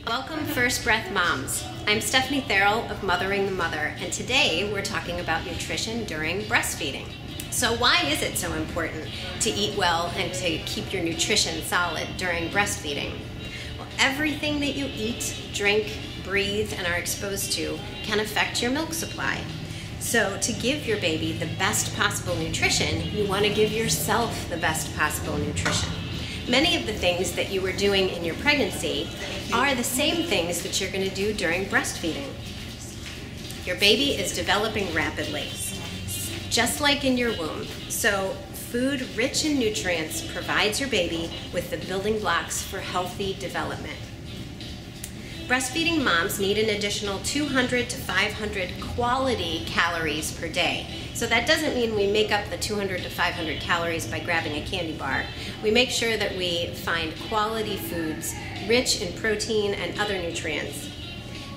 Welcome First Breath Moms. I'm Stephanie Theirl of Mothering the Mother, and today we're talking about nutrition during breastfeeding. So why is it so important to eat well and to keep your nutrition solid during breastfeeding? Well, everything that you eat, drink, breathe, and are exposed to can affect your milk supply. So to give your baby the best possible nutrition, you want to give yourself the best possible nutrition. Many of the things that you were doing in your pregnancy are the same things that you're going to do during breastfeeding. Your baby is developing rapidly, just like in your womb. So food rich in nutrients provides your baby with the building blocks for healthy development. Breastfeeding moms need an additional 200 to 500 quality calories per day. So that doesn't mean we make up the 200 to 500 calories by grabbing a candy bar. We make sure that we find quality foods rich in protein and other nutrients.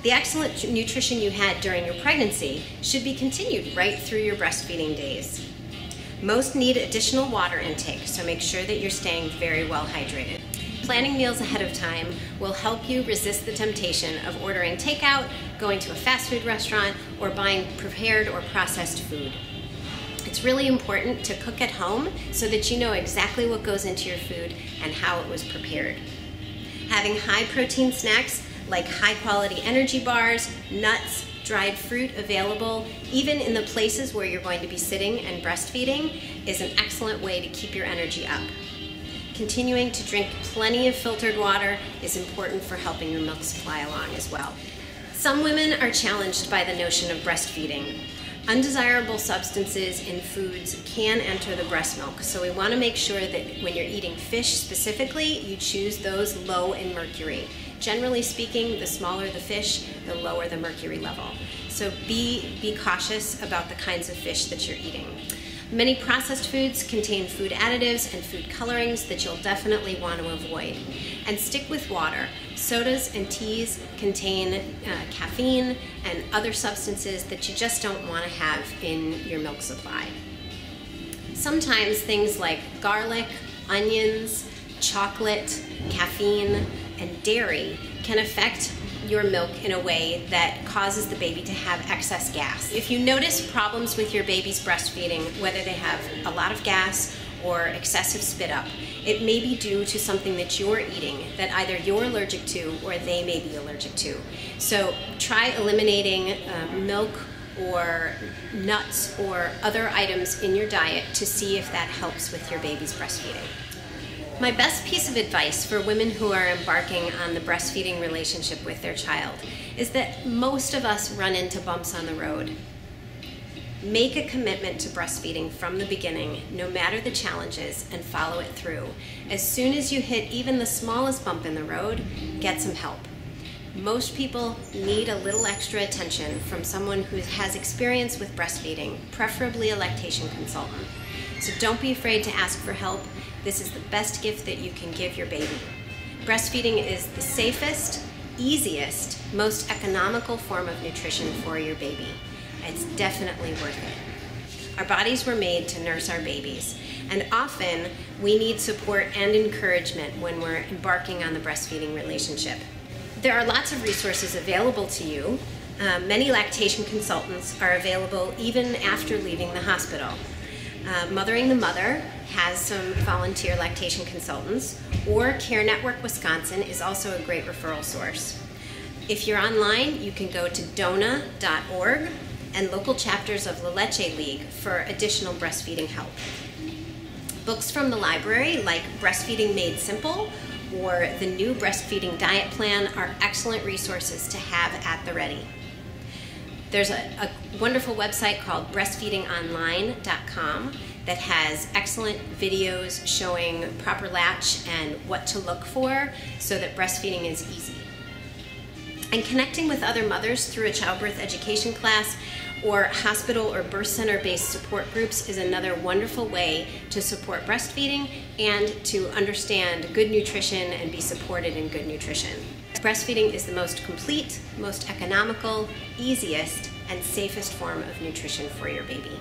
The excellent nutrition you had during your pregnancy should be continued right through your breastfeeding days. Most need additional water intake, so make sure that you're staying very well hydrated. Planning meals ahead of time will help you resist the temptation of ordering takeout, going to a fast food restaurant, or buying prepared or processed food. It's really important to cook at home so that you know exactly what goes into your food and how it was prepared. Having high protein snacks like high quality energy bars, nuts, dried fruit available, even in the places where you're going to be sitting and breastfeeding, is an excellent way to keep your energy up. Continuing to drink plenty of filtered water is important for helping your milk supply along as well. Some women are challenged by the notion of breastfeeding. Undesirable substances in foods can enter the breast milk, so we want to make sure that when you're eating fish specifically, you choose those low in mercury. Generally speaking, the smaller the fish, the lower the mercury level. So be cautious about the kinds of fish that you're eating. Many processed foods contain food additives and food colorings that you'll definitely want to avoid. And stick with water. Sodas and teas contain caffeine and other substances that you just don't want to have in your milk supply. Sometimes things like garlic, onions, chocolate, caffeine, and dairy can affect your milk in a way that causes the baby to have excess gas. If you notice problems with your baby's breastfeeding, whether they have a lot of gas or excessive spit up, it may be due to something that you're eating that either you're allergic to or they may be allergic to. So try eliminating milk or nuts or other items in your diet to see if that helps with your baby's breastfeeding. My best piece of advice for women who are embarking on the breastfeeding relationship with their child is that most of us run into bumps on the road. Make a commitment to breastfeeding from the beginning, no matter the challenges, and follow it through. As soon as you hit even the smallest bump in the road, get some help. Most people need a little extra attention from someone who has experience with breastfeeding, preferably a lactation consultant. So don't be afraid to ask for help. This is the best gift that you can give your baby. Breastfeeding is the safest, easiest, most economical form of nutrition for your baby. It's definitely worth it. Our bodies were made to nurse our babies, and often we need support and encouragement when we're embarking on the breastfeeding relationship. There are lots of resources available to you. Many lactation consultants are available even after leaving the hospital. Mothering the Mother has some volunteer lactation consultants, or Care Network Wisconsin is also a great referral source. If you're online, you can go to dona.org and local chapters of La Leche League for additional breastfeeding help. Books from the library like Breastfeeding Made Simple or the new breastfeeding diet plan are excellent resources to have at the ready. There's a wonderful website called breastfeedingonline.com that has excellent videos showing proper latch and what to look for so that breastfeeding is easy. And connecting with other mothers through a childbirth education class or hospital or birth center based support groups is another wonderful way to support breastfeeding and to understand good nutrition and be supported in good nutrition. Breastfeeding is the most complete, most economical, easiest, and safest form of nutrition for your baby.